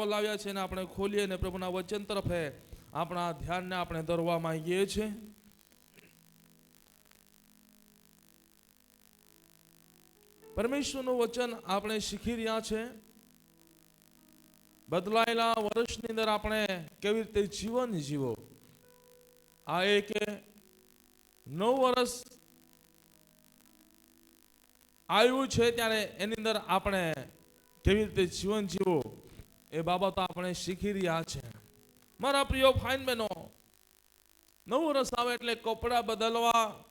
લાવ્યા છે ને આપણે ખોલીએ ને પ્રભુના વચન તરફે આપણા ધ્યાનને આપણે દોરવા માંગીએ છીએ. પરમેશ્વરનું વચન આપણે શીખી રહ્યા છે. બદલાયેલા વર્ષની અંદર આપણે કેવી રીતે જીવન જીવો. આ એક 9 વર્ષ આવ્યું છે ત્યારે એની અંદર આપણે કેવી રીતે જીવન જીવો એ બાબતો આપણે શીખી રહ્યા છે. મારા પ્રિય ભાઈ બહેનો, 9 વર્ષ આવે એટલે કપડાં બદલવા,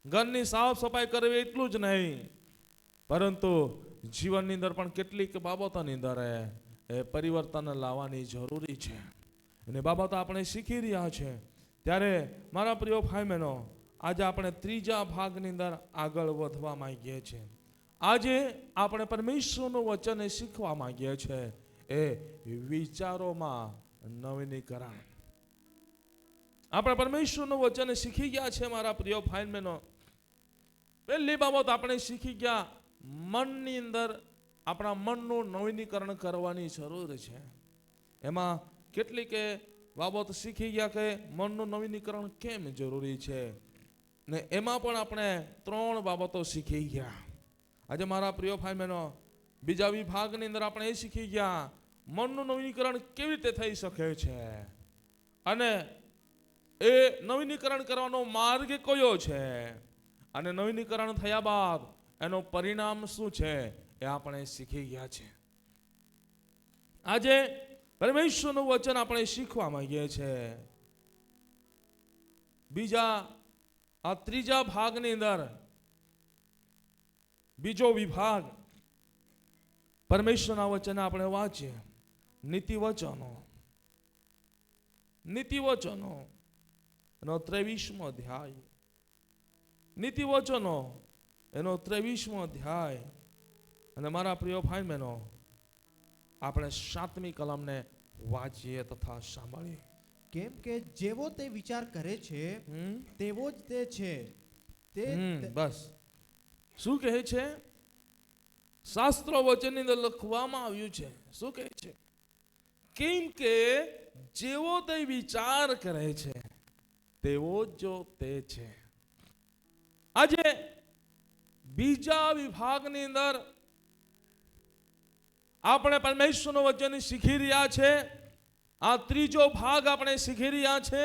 ઘરની સાફ સફાઈ કરવી એટલું જ નહીં, પરંતુ જીવનની અંદર પણ કેટલીક બાબતોની અંદર એ પરિવર્તન લાવવાની જરૂરી છે. અને બાબતો આપણે શીખી રહ્યા છે. ત્યારે મારા પ્રિય ભાઈ બહેનો, આજે આપણે ત્રીજા ભાગની અંદર આગળ વધવા માંગીએ છીએ. આજે આપણે પરમેશ્વરનું વચન શીખવા માંગીએ છીએ એ વિચારોમાં નવીનીકરણ. આપણે પરમેશ્વરનું વચન શીખી ગયા છે મારા પ્રિય ભાઈ બહેનો. પહેલી બાબત આપણે શીખી ગયા, મનની અંદર આપણા મનનું નવીનીકરણ કરવાની જરૂર છે. એમાં કેટલીક બાબત શીખી ગયા કે મનનું નવીનીકરણ કેમ જરૂરી છે, ને એમાં પણ આપણે 3 બાબતો શીખી ગયા. આજે મારા પ્રિય ભાઈ બહેનો, બીજા વિભાગની અંદર આપણે એ શીખી ગયા મનનું નવીનીકરણ કેવી રીતે થઈ શકે છે અને એ નવીનીકરણ કરવાનો માર્ગ કયો છે, અને નવીનીકરણ થયા બાદ એનો પરિણામ શું છે એ આપણે શીખી ગયા છે. આજે પરમેશ્વરનું વચન આપણે શીખવા માંગીએ છીએ. આ ત્રીજા ભાગની અંદર બીજો વિભાગ પરમેશ્વરના વચન આપણે વાંચીએ. નીતિવચનો એનો 23મો અધ્યાય. નીતિવચનો એનો 23મો અધ્યાય. અને મારા પ્રિય ભાઈ બહેનો, આપણે 7મી કલમને વાંચીએ તથા સાંભળીએ. કેમ કે જેવો તે વિચાર કરે છે તેવો જ તે છે. બસ શું કહે છે? શાસ્ત્ર વચનની અંદર લખવામાં આવ્યું છે. શું કહે છે? કેમ કે જેવો તે વિચાર કરે છે તેવો જ તે છે. આજે બીજા વિભાગની અંદર આપણે પરમેશ્વરનું વચન શીખી રહ્યા છે. આ ત્રીજો ભાગ આપણે શીખી રહ્યા છે.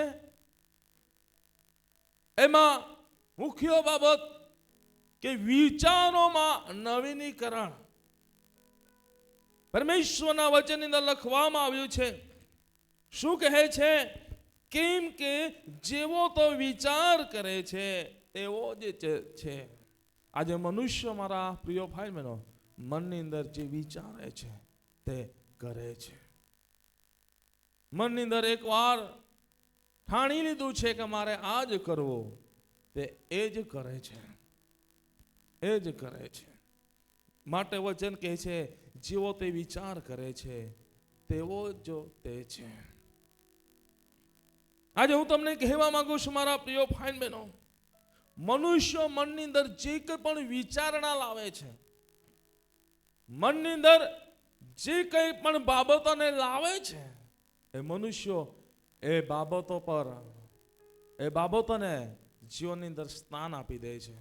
એમાં મુખ્ય બાબત કે વિચારોમાં નવીનીકરણ. પરમેશ્વરના વચનની અંદર લખવામાં આવ્યું છે. શું કહે છે? કેમ કે જેવો તો વિચાર કરે છે તેવો જ છે. આજે મનુષ્ય મારા પ્રિય ભાઈ બહેનો, મનની અંદર જે વિચારે છે તે કરે છે. મનની અંદર એકવાર ઠાણી લીધું છે કે મારે આ જ કરવું, તે એ જ કરે છે. માટે વચન કહે છે જેવો તે વિચાર કરે છે તેવો જ તે છે. આજે હું તમને કહેવા માંગુ છું મારા પ્રિય ભાઈ બહેનો, મનુષ્ય મનની અંદર જે કંઈ પણ વિચારણા લાવે છે, મનની અંદર જે કંઈ પણ બાબતોને લાવે છે, એ મનુષ્યો એ બાબતોને જીવનની અંદર સ્થાન આપી દે છે.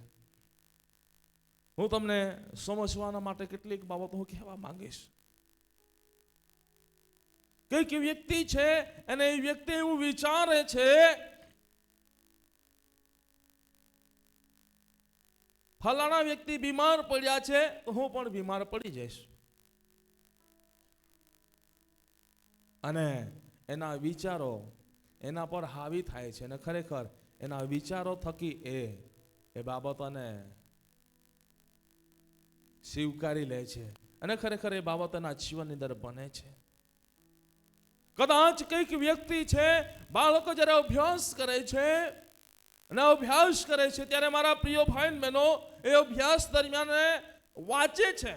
હું તમને સમજવાના માટે કેટલીક બાબતો હું કહેવા માંગીશ. કઈક વ્યક્તિ છે અને એ વ્યક્તિ એવું વિચારે છે ફલાણા વ્યક્તિ બીમાર પડ્યા છે તો હું પણ બીમાર પડી જઈશ, અને એના વિચારો એના પર હાવી થાય છે. અને ખરેખર એના વિચારો થકી એ બાબતોને સ્વીકારી લે છે, અને ખરેખર એ બાબત એના જીવનની અંદર બને છે. કદાચ કઈક વ્યક્તિ છે, બાળકો જ્યારે અભ્યાસ કરે છે ત્યારે મારા પ્રિય ભાઈ બહેનો, એ અભ્યાસ દરમિયાન વાંચે છે.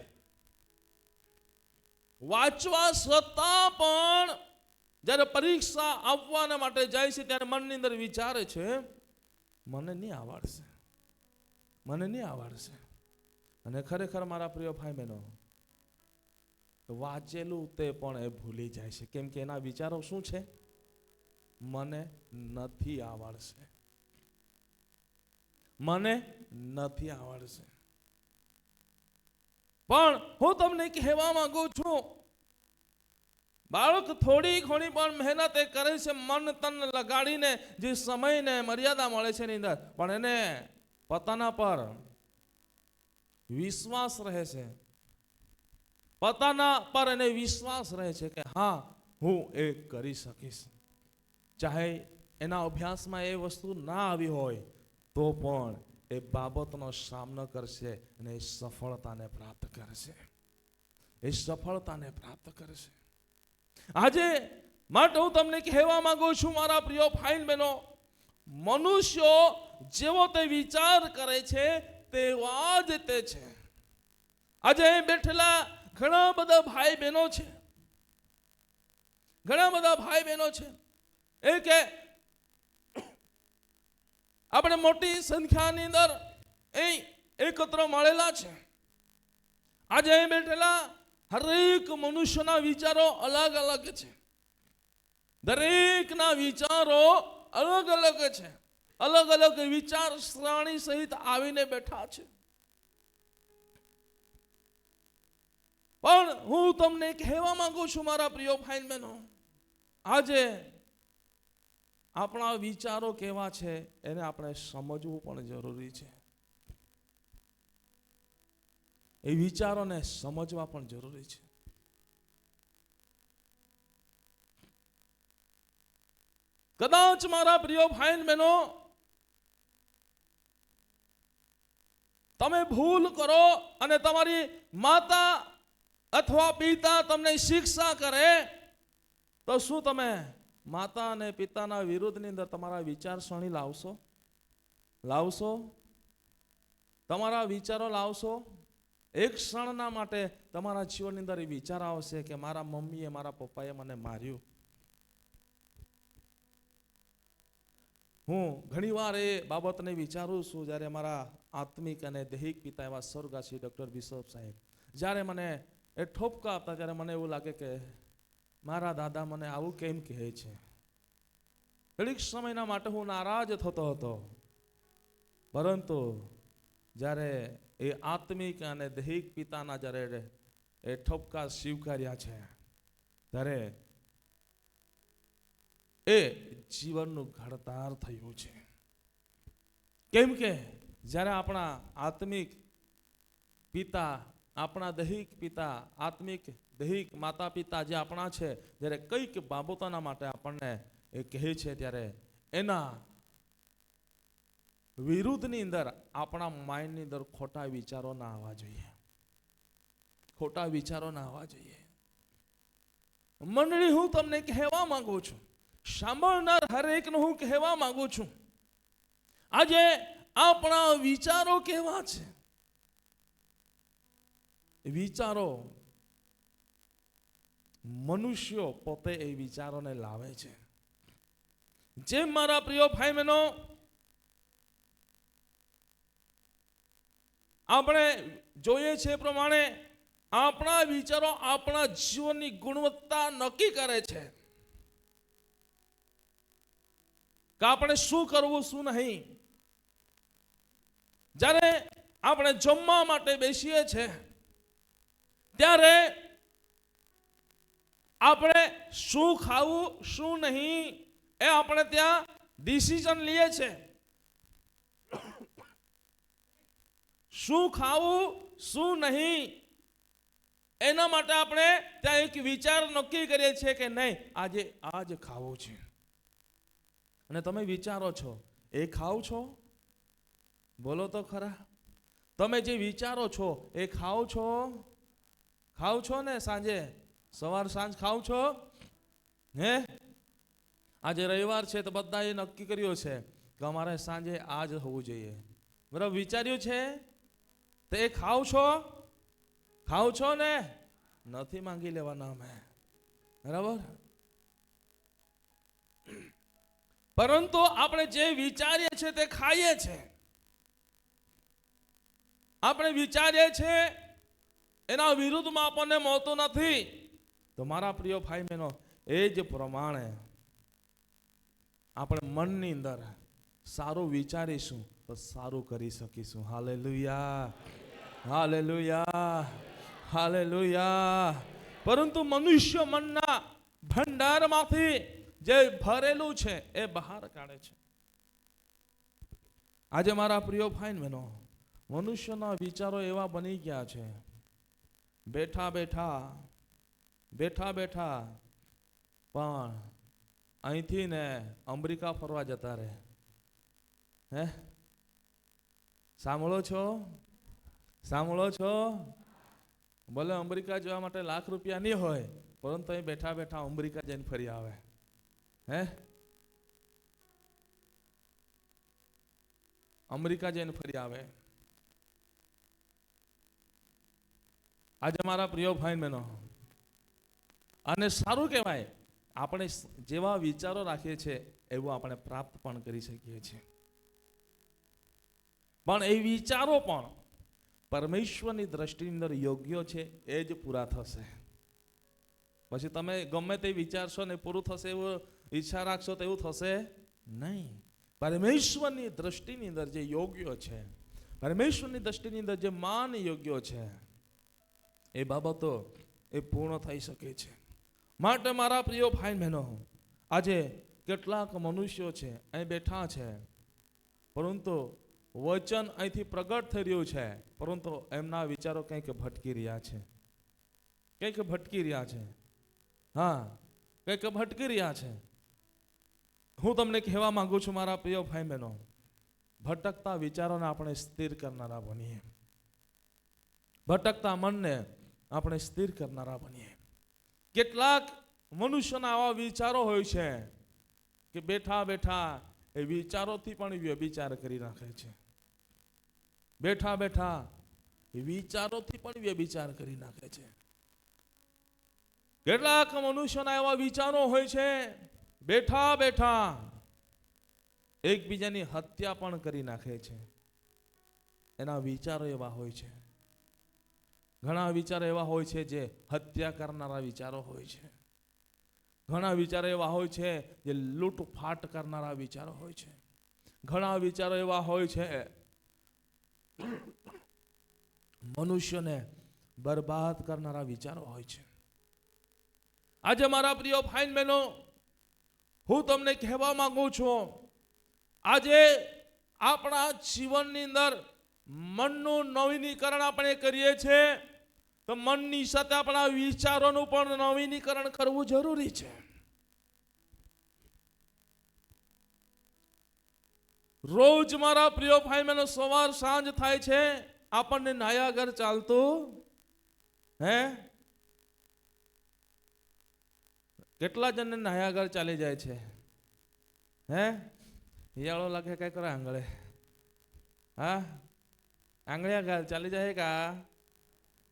વાંચવા છતાં પણ જ્યારે પરીક્ષા આપવાના માટે જાય છે ત્યારે મનની અંદર વિચારે છે મને નહીં આવડશે. અને ખરેખર મારા પ્રિય ભાઈ બહેનો, વાંચેલું તે પણ એ ભૂલી જાય છે. કેમ કે એના વિચારો શું છે? મને નથી આવડશે, મને નથી આવડશે. પણ હું તમને કહેવા માંગુ છું, બાળક થોડી ઘણી પણ મહેનત એ કરે છે, મન તન લગાડીને જે સમયને મર્યાદા મળે છે એની અંદર, પણ એને પોતાના પર વિશ્વાસ રહે છે. પોતાના પર એને વિશ્વાસ રહે છે કે હા, હું એ કરી શકીશ. ચાહે એના અભ્યાસમાં એ વસ્તુ ના આવી હોય તો પણ એ બાબતનો સામનો કરશે અને એ સફળતાને પ્રાપ્ત કરશે. એ સફળતાને પ્રાપ્ત કરશે. આજે માટે હું તમને કહેવા માંગુ છું, મારા પ્રિય ભાઈ બહેનો, મનુષ્યો જેવો તે વિચાર કરે છે તેવા જ તે છે. આજે અહીં બેઠેલા ઘણા બધા ભાઈ બહેનો છે, ઘણા બધા ભાઈ બહેનો છે એ કે આપણે મોટી સંખ્યાની અંદર અહીં એકત્ર મળેલા છે. આજે અહીં બેઠેલા હરેક મનુષ્યના વિચારો અલગ અલગ છે. દરેકના વિચારો અલગ અલગ છે. અલગ અલગ વિચાર શ્રેણી સહિત આવીને બેઠા છે. પણ હું તમને કહેવા માંગુ છું, મારા પ્રિય ભાઈ બહેનો, આજે આપણા વિચારો કેવા છે એને આપણે સમજવું પણ જરૂરી છે. એ વિચારોને સમજવા પણ જરૂરી છે. કદાચ મારા પ્રિય ભાઈ બહેનો, તમે ભૂલ કરો અને તમારી માતા અથવા પિતા તમને શિક્ષા કરે તો શું તમે માતા અને પિતાના વિરુદ્ધની અંદર તમારા વિચારસરણી લાવશો? લાવશો? તમારા વિચારો લાવશો? એક ક્ષણના માટે તમારા જીવનની અંદર એ વિચાર આવશે કે મારા મમ્મીએ, મારા પપ્પાએ મને માર્યું. હું ઘણીવાર એ બાબતને વિચારું છું, જ્યારે મારા આત્મિક અને દૈહિક પિતા એવા સ્વર્ગવાસી ડૉક્ટર બિશપ સાહેબ જ્યારે મને એ ઠોપકા આપતા, ત્યારે મને એવું લાગે કે મારા દાદા મને આવું કેમ કહે છે. ઘડીક સમયના માટે હું નારાજ થતો હતો, પરંતુ જ્યારે એ આત્મિક અને દૈહિક પિતાના જ્યારે એ ઠપકા સ્વીકાર્યા છે, ત્યારે એ જીવનનું ઘડતર થયું છે. કેમ કે જ્યારે આપણા આત્મિક પિતા, આપણા દૈહિક પિતા, આત્મિક દૈહિક માતા પિતા જે આપણા છે, જ્યારે કંઈક બાબતોના માટે આપણને એ કહે છે, ત્યારે એના વિરુદ્ધની અંદર આપણા માઇન્ડની અંદર ખોટા વિચારો ના આવવા જોઈએ. ખોટા વિચારો ના આવવા જોઈએ. મંડળી, હું તમને કહેવા માંગુ છું, સાંભળનાર હરેકને હું કહેવા માંગુ છું, આજે આપણા વિચારો કેવા છે? વિચારો મનુષ્યો પોતે એ વિચારોને લાવે છે. જેમ મારા પ્રિય ભાઈ બહેનો, આપણે જોઈએ છે એ પ્રમાણે આપણા વિચારો આપણા જીવનની ગુણવત્તા નક્કી કરે છે કે આપણે શું કરવું, શું નહીં. જ્યારે આપણે જમવા માટે બેસીએ છીએ ત્યારે આપણે શું ખાવું, શું નહીં, એ આપણે ત્યાં ડિસિઝન લઈએ છીએ. શું ખાવું, શું નહીં, એના માટે આપણે ત્યાં એક વિચાર નક્કી કરીએ છીએ કે નહીં, આજે આ જ ખાવું છે. અને તમે વિચારો છો, એ ખાવ છો? બોલો તો ખરા. તમે જે વિચારો છો એ ખાવ છો? ખાવ છો ને? સાંજે, સવાર સાંજ ખાવ છો? હે? આજે રવિવાર છે તો બધાએ નક્કી કર્યું છે કે અમારે સાંજે આ જ હોવું જોઈએ. બરાબર, વિચાર્યું છે? તો એ ખાવ છો? ખાવ છો ને? નથી માંગી લેવાના અમે, બરાબર. પરંતુ આપણે જે વિચારીએ છીએ તે ખાઈએ છીએ. આપણે વિચારીએ છીએ એના વિરુદ્ધમાં આપણને મળતું નથી. તો મારા પ્રિય ભાઈ બહેનો, એ જ પ્રમાણે આપણે મનની અંદર સારું વિચારીશું તો સારું કરી શકીશું. Hallelujah, hallelujah, hallelujah. પરંતુ મનુષ્ય મનના ભંડારમાંથી જે ભરેલું છે એ બહાર કાઢે છે. આજે મારા પ્રિય ભાઈ બહેનો, મનુષ્યના વિચારો એવા બની ગયા છે, બેઠા બેઠા પણ અહીંથી ને અમેરિકા ફરવા જતા રહે. હે, સાંભળો છો? ભલે અમેરિકા જવા માટે લાખ રૂપિયા નહીં હોય, પરંતુ અહીં બેઠા બેઠા અમેરિકા જઈને ફરી આવે. હે, અમેરિકા જઈને ફરી આવે. આજે મારા પ્રિય ભાઈ બહેનો, અને સારું કહેવાય, આપણે જેવા વિચારો રાખીએ છીએ એવું આપણે પ્રાપ્ત પણ કરી શકીએ છીએ. પણ એ વિચારો પણ પરમેશ્વરની દ્રષ્ટિની અંદર યોગ્ય છે એ જ પૂરા થશે. પછી તમે ગમે તે વિચારશો ને પૂરું થશે એવું ઈચ્છા રાખશો તો એવું થશે નહીં. પરમેશ્વરની દ્રષ્ટિની અંદર જે યોગ્ય છે, પરમેશ્વરની દ્રષ્ટિની અંદર જે માન યોગ્ય છે, એ બાબતો એ પૂર્ણ થઈ શકે છે. માટે મારા પ્રિય ભાઈ બહેનો, આજે કેટલાક મનુષ્યો છે અહીં બેઠા છે, પરંતુ વચન અહીંથી પ્રગટ થઈ રહ્યું છે, પરંતુ એમના વિચારો કંઈક ભટકી રહ્યા છે. હા, કંઈક ભટકી રહ્યા છે. હું તમને કહેવા માંગુ છું મારા પ્રિય ભાઈ બહેનો, ભટકતા વિચારોને આપણે સ્થિર કરનારા બનીએ. ભટકતા મનને આપણે સ્થિર કરનારા બનીએ. કેટલાક મનુષ્યના આવા વિચારો હોય છે કે બેઠા બેઠા એ વિચારોથી પણ વ્યભિચાર કરી નાખે છે. બેઠા બેઠા એ વિચારોથી પણ વ્યભિચાર કરી નાખે છે. કેટલાક મનુષ્યના એવા વિચારો હોય છે, બેઠા બેઠા એકબીજાની હત્યા પણ કરી નાખે છે. એના વિચારો એવા હોય છે. ઘણા વિચારો એવા હોય છે જે હત્યા કરનારા વિચારો હોય છે. ઘણા વિચારો એવા હોય છે જે લૂંટફાટ કરનારા વિચારો હોય છે. ઘણા વિચારો એવા હોય છે મનુષ્યને બરબાદ કરનારા વિચારો હોય છે. આજે મારા પ્રિય ભાઈ બહેનો, હું તમને કહેવા માંગુ છું, આજે આપણા જીવનની અંદર મનનું નવીનીકરણ આપણે કરીએ છીએ, તો મનની સાથે આપણા વિચારોનું પણ નવીનીકરણ કરવું જરૂરી છે. રોજ મારા પ્રિય ભાઈ બહેનો, સવાર સાંજ થાય છે, આપણને નાયા ઘર ચાલતું હે? કેટલા જણને નાયા ઘર ચાલી જાય છે? હે, હિયાળો લાગે કઈ કરે આંગળે? હા, આંગળિયા ઘર ચાલી જાય કા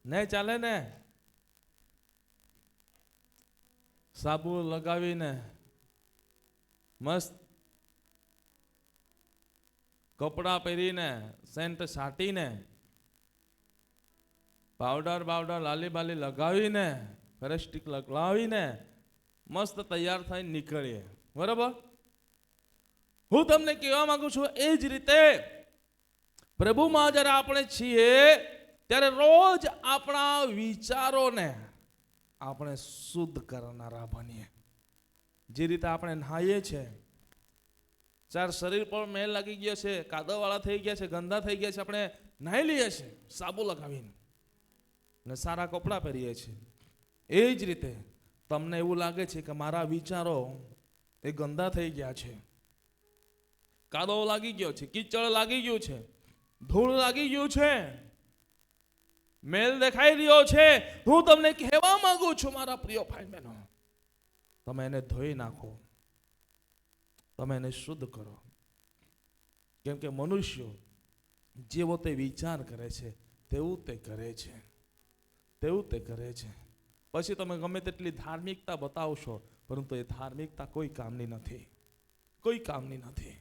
નહીં? ચાલે ને? સાબુ લગાવીને મસ્ત કપડા પહેરીને સેન્ટ છાંટીને પાવડર લાલી બાલી લગાવીને ફેરસ્ટિક લગાવીને મસ્ત તૈયાર થઈને નીકળીએ, બરાબર? હું તમને કહેવા માંગુ છું, એ જ રીતે પ્રભુમાં જ્યારે આપણે છીએ ત્યારે રોજ આપણા વિચારોને આપણે શુદ્ધ કરનારા બનીએ. જે રીતે આપણે નહાઈએ છીએ, ચાર શરીર પર મેલ લાગી ગયો છે, કાદવવાળા થઈ ગયા છે, ગંદા થઈ ગયા છે, આપણે નાહી લઈએ છીએ સાબુ લગાવીને ને સારા કપડાં પહેરીએ છીએ. એ જ રીતે તમને એવું લાગે છે કે મારા વિચારો એ ગંદા થઈ ગયા છે, કાદવ લાગી ગયો છે, કીચડ લાગી ગયું છે, ધૂળ લાગી ગયું છે, મેલ દેખાઈ રહ્યો છે. હું તમને કહેવા માંગુ છું મારા પ્રિય ભાઈ બહેનો, તમે એને ધોઈ નાખો, તમે એને શુદ્ધ કરો. કેમ કે મનુષ્યો જેવો તે વિચાર કરે છે તેવું તે કરે છે, તેવું તે કરે છે. પછી તમે ગમે તેટલી ધાર્મિકતા બતાવશો, પરંતુ એ ધાર્મિકતા કોઈ કામની નથી, કોઈ કામની નથી.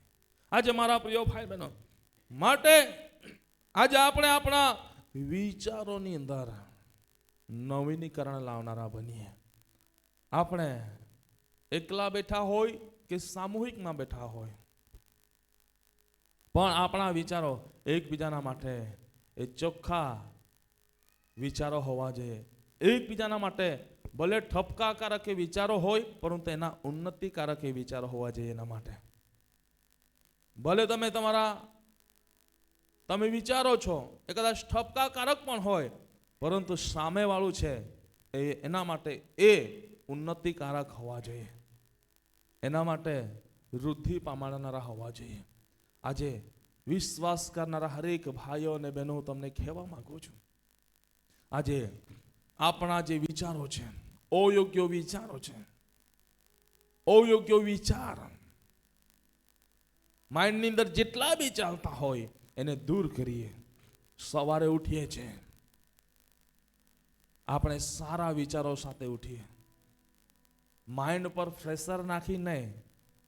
આજે મારા પ્રિય ભાઈ બહેનો, માટે આજે આપણે આપણા વિચારોની અંદર નવીનીકરણ લાવનારા બનીએ. આપણે એકલા બેઠા હોય કે સામૂહિકમાં બેઠા હોય, પણ આપણા વિચારો એકબીજાના માટે એ ચોખ્ખા વિચારો હોવા જોઈએ. એકબીજાના માટે ભલે ઠપકાકારક એ વિચારો હોય, પરંતુ એના ઉન્નતિકારક એ વિચારો હોવા જોઈએ. એના માટે ભલે તમે વિચારો છો એ કદાચ ઠપકાકારક પણ હોય, પરંતુ સામેવાળું છે એના માટે એ ઉન્નતિકારક હોવા જોઈએ. એના માટે વૃદ્ધિ પામનારા હોવા જોઈએ. આજે વિશ્વાસ કરનારા હરેક ભાઈઓ અને બહેનો તમને કહેવા માંગુ છું, આજે આપણા જે વિચારો છે, અયોગ્ય વિચારો છે, અયોગ્ય વિચાર માઇન્ડની અંદર જેટલા બી ચાલતા હોય એને દૂર કરીએ. સવારે ઉઠીએ છીએ, આપણે સારા વિચારો સાથે ઉઠીએ. માઇન્ડ પર પ્રેશર નાખીને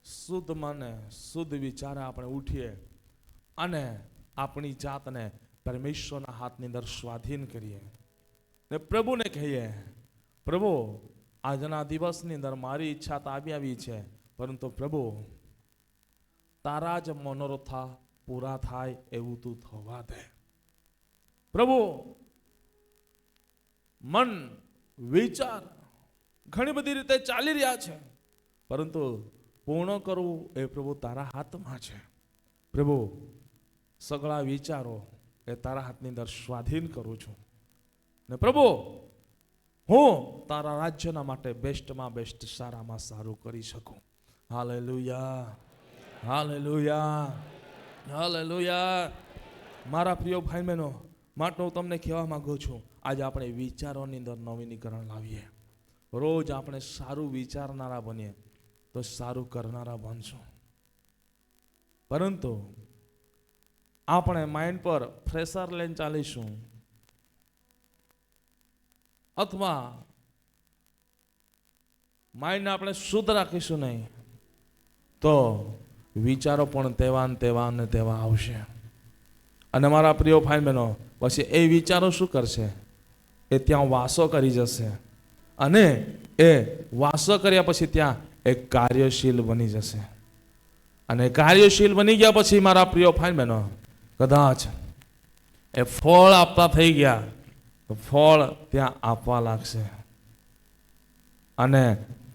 શુદ્ધ મને શુદ્ધ વિચારે આપણે ઉઠીએ અને આપણી જાતને પરમેશ્વરના હાથની અંદર સ્વાધીન કરીએ ને પ્રભુને કહીએ, પ્રભુ આજના દિવસની અંદર મારી ઈચ્છા તો આવી છે, પરંતુ પ્રભુ તારા જ મનોરથા પૂરા થાય એવું તું થવા દે. પ્રભુ મન વિચાર ઘણી બધી રીતે ચાલી રહ્યા છે, પરંતુ પૂર્ણ કરવું એ પ્રભુ તારા હાથમાં છે. પ્રભુ સગળા વિચારો એ તારા હાથની અંદર સ્વાધીન કરું છું ને પ્રભુ હું તારા રાજ્યના માટે બેસ્ટમાં બેસ્ટ, સારામાં સારું કરી શકું. Hallelujah, hallelujah, hallelujah. મારા પ્રિય ભાઈ બહેનો, માટે હું તમને કહેવા માંગુ છું, આજે આપણે વિચારોની અંદર નવીનીકરણ લાવીએ. રોજ આપણે સારું વિચારનારા બનીએ તો સારું કરનારા બનશું. પરંતુ આપણે માઇન્ડ પર પ્રેશર લઈને ચાલીશું અથવા માઇન્ડ આપણે શુદ્ધ રાખીશું નહીં તો વિચારો પણ તેવા ને તેવા આવશે. અને મારા પ્રિય ભાઈ બહેનો, પછી એ વિચારો શું કરશે? એ ત્યાં વાસો કરી જશે અને એ વાસો કર્યા પછી ત્યાં એક કાર્યશીલ બની જશે. અને કાર્યશીલ બની ગયા પછી મારા પ્રિય ભાઈ બહેનો, કદાચ એ ફળ આપતા થઈ ગયા તો ફળ ત્યાં આપવા લાગશે અને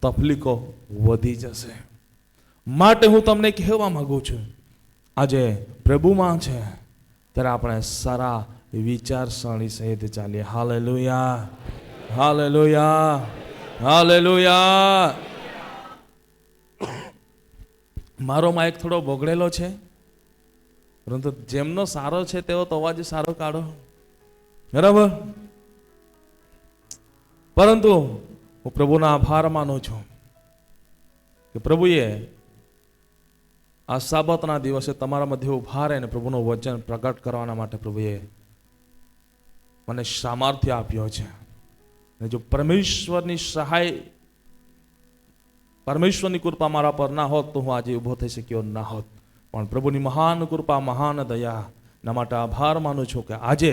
તકલીફો વધી જશે. માટે હું તમને કહેવા માંગુ છું, આજે પ્રભુમાં છે ત્યારે આપણે સારા વિચારસરણી સહિત ચાલીએ. Hallelujah, hallelujah, hallelujah. મારો માઇક થોડો બગડેલો છે, પરંતુ જેમનો સારો છે તેવો તો અવાજ સારો કાઢો, બરાબર. પરંતુ હું પ્રભુના આભાર માનું છું કે પ્રભુએ આ સાબતના દિવસે તમારા મધ્ય ઉભા રહીને પ્રભુનું વચન પ્રગટ કરવાના માટે પ્રભુએ મને સામર્થ્ય આપ્યો છે. અને જો પરમેશ્વરની સહાય, પરમેશ્વરની કૃપા મારા પર ના હોત તો હું આજે ઊભો થઈ શક્યો ના હોત. પણ પ્રભુની મહાન કૃપા, મહાન દયાના માટે આભાર માનું છું કે આજે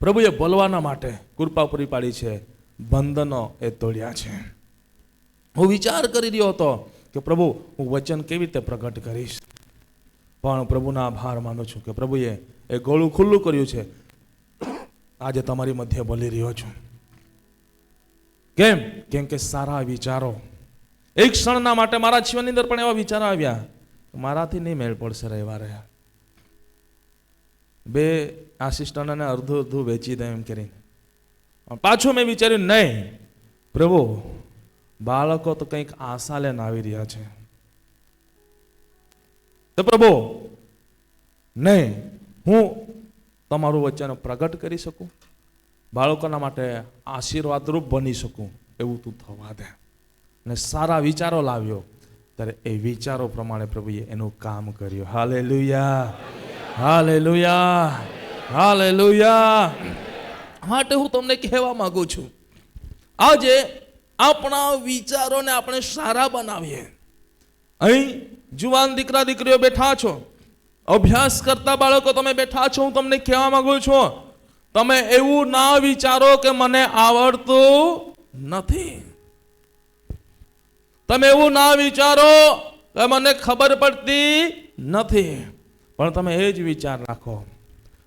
પ્રભુએ બોલવાના માટે કૃપા પૂરી પાડી છે, બંધનો એ તોડ્યા છે. હું વિચાર કરી રહ્યો હતો કે પ્રભુ હું વચન કેવી રીતે પ્રગટ કરીશ, પણ પ્રભુના આભાર માનું છું કે પ્રભુએ એ ગળું ખુલ્લું કર્યું છે. આજે તમારી મધ્ય બોલી રહ્યો છું. કેમ કે સારા વિચારો એક ક્ષણના માટે મારા જીવનની અંદર પણ એવા વિચારો આવ્યા, મારાથી નહીં મેળ પડશે રવિવારે, 2 આસિસ્ટન્ટને અડધું વેચી દે એમ કરીને. પાછું મેં વિચાર્યું નહીં પ્રભુ, બાળકો તો કંઈક આશા લઈને આવી રહ્યા છે, તો પ્રભુ નહીં હું તમારું વચન પ્રગટ કરી શકું, બાળકોના માટે આશીર્વાદરૂપ બની શકું એવું તું થવા દે. અને સારા વિચારો લાવ્યો ત્યારે એ વિચારો પ્રમાણે પ્રભુએ એનું કામ કર્યું. Hallelujah, hallelujah, hallelujah. માટે હું તમને કહેવા માંગુ છું, આજે આપણા વિચારોને આપણે સારા બનાવીએ. અહીં જુવાન દીકરા દીકરીઓ બેઠા છો, અભ્યાસ કરતા બાળકો તમે બેઠા છો, હું તમને કહેવા માંગુ છું તમે એવું ના વિચારો કે મને આવડતું નથી. તમે એવું ના વિચારો કે મને ખબર પડતી નથી. પણ તમે એ જ વિચાર રાખો,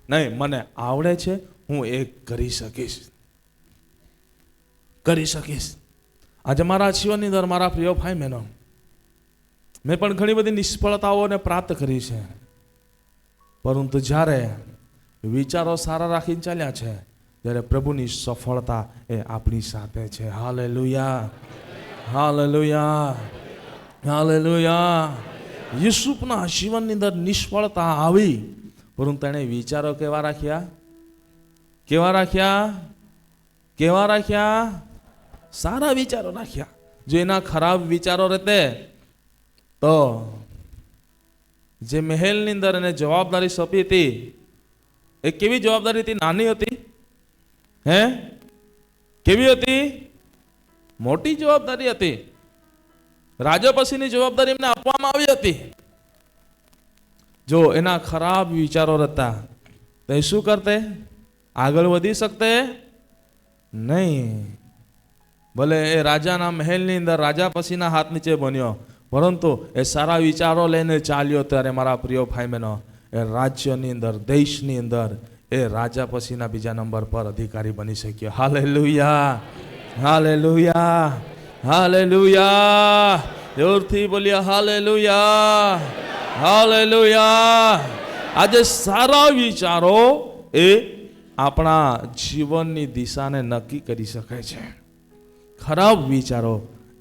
નહીં, મને આવડે છે, હું એ કરી શકીશ. કરી શકીશ. આજે મારા જીવનની અંદર મારા પ્રિય ભાઈ બહેનો, મેં પણ ઘણી બધી નિષ્ફળતાઓને પ્રાપ્ત કરી છે. પરંતુ જ્યારે વિચારો સારા રાખીને ચાલ્યા છે, ત્યારે પ્રભુની સફળતા એ આપણી સાથે છે. Hallelujah, hallelujah, hallelujah. યુસુફના જીવનની અંદર નિષ્ફળતા આવી, પરંતુ તેણે વિચારો કેવા રાખ્યા? કેવા રાખ્યા? કેવા રાખ્યા? સારા વિચારો રાખ્યા. જો એના ખરાબ વિચારો રહેતે તો જે મહેલની અંદર એને જવાબદારી સોંપી હતી, એ કેવી જવાબદારી હતી? નાની હતી? હે? કેવી હતી? મોટી જવાબદારી હતી. રાજા પછીની જવાબદારી એમને આપવામાં આવી હતી. જો એના ખરાબ વિચારો હતા તો એ શું કરતે? આગળ વધી શકતે નહીં. ભલે એ રાજાના મહેલની અંદર રાજા પછીના હાથ નીચે બન્યો, પરંતુ એ સારા વિચારો લઈને ચાલ્યો. ત્યારે મારા પ્રિય ભાઈ બહેનો, એ રાજ્યની અંદર, દેશની અંદર એ રાજા પછીના બીજા નંબર પર અધિકારી બની શક્યો. Hallelujah, hallelujah, hallelujah. જોરથી બોલ્યા હાલેલુયા, હાલેલુયા. આજે સારા વિચારો એ આપણા જીવનની દિશાને નક્કી કરી શકે છે. ખરાબ વિચારો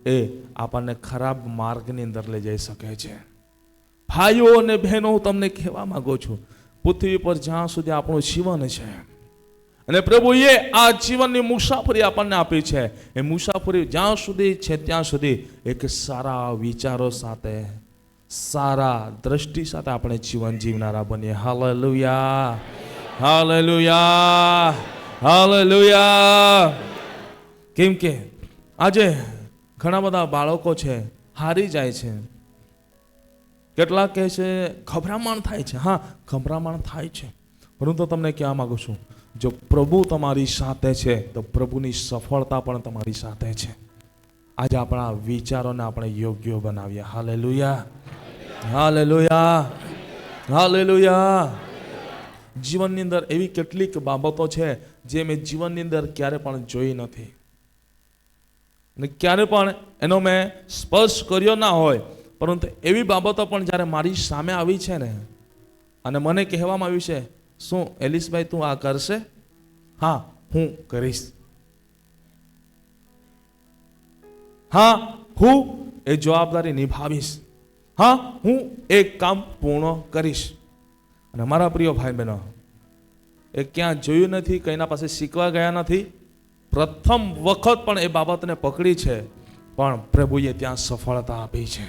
એ આપણને ખરાબ માર્ગની અંદર લઈ જઈ શકે છે. ભાઈઓ અને બહેનો, હું તમને કહેવા માંગુ છું, પૃથ્વી પર જ્યાં સુધી આપણું જીવન છે અને પ્રભુએ આ જીવનની મુસાફરી આપણને આપી છે, એ મુસાફરી જ્યાં સુધી છે ત્યાં સુધી એક સારા વિચારો સાથે, સારા દ્રષ્ટિ સાથે આપણે જીવન જીવનારા બનીએ. Hallelujah, hallelujah, hallelujah. કેમ કે આજે ઘણા બધા બાળકો છે, હારી જાય છે. કેટલાક કહે છે ગભરામણ થાય છે. હા, ગભરામણ થાય છે, પરંતુ તમને કહેવા માંગુ છું, જો પ્રભુ તમારી સાથે છે તો પ્રભુની સફળતા પણ તમારી સાથે છે. આજે આપણા વિચારોને આપણે યોગ્ય બનાવીએ. Hallelujah, hallelujah, hallelujah. જીવનની અંદર એવી કેટલીક બાબતો છે જે મેં જીવનની અંદર ક્યારે પણ જોઈ નથી અને ક્યારે પણ એનો મેં સ્પર્શ કર્યો ના હોય, પરંતુ એવી બાબતો પણ જ્યારે મારી સામે આવી છે ને, અને મને કહેવામાં આવ્યું છે, શું એલિસભાઈ તું આ કરશે? હા, હું કરીશ. હા, હું એ જવાબદારી નિભાવીશ. હા, હું એક કામ પૂર્ણ કરીશ. અને મારા પ્રિય ભાઈ બહેનો, એ ક્યાં જોયું નથી, કઈના પાસે શીખવા ગયા નથી. પ્રથમ વખત પણ એ બાબતને પકડી છે, પણ પ્રભુએ ત્યાં સફળતા આપી છે.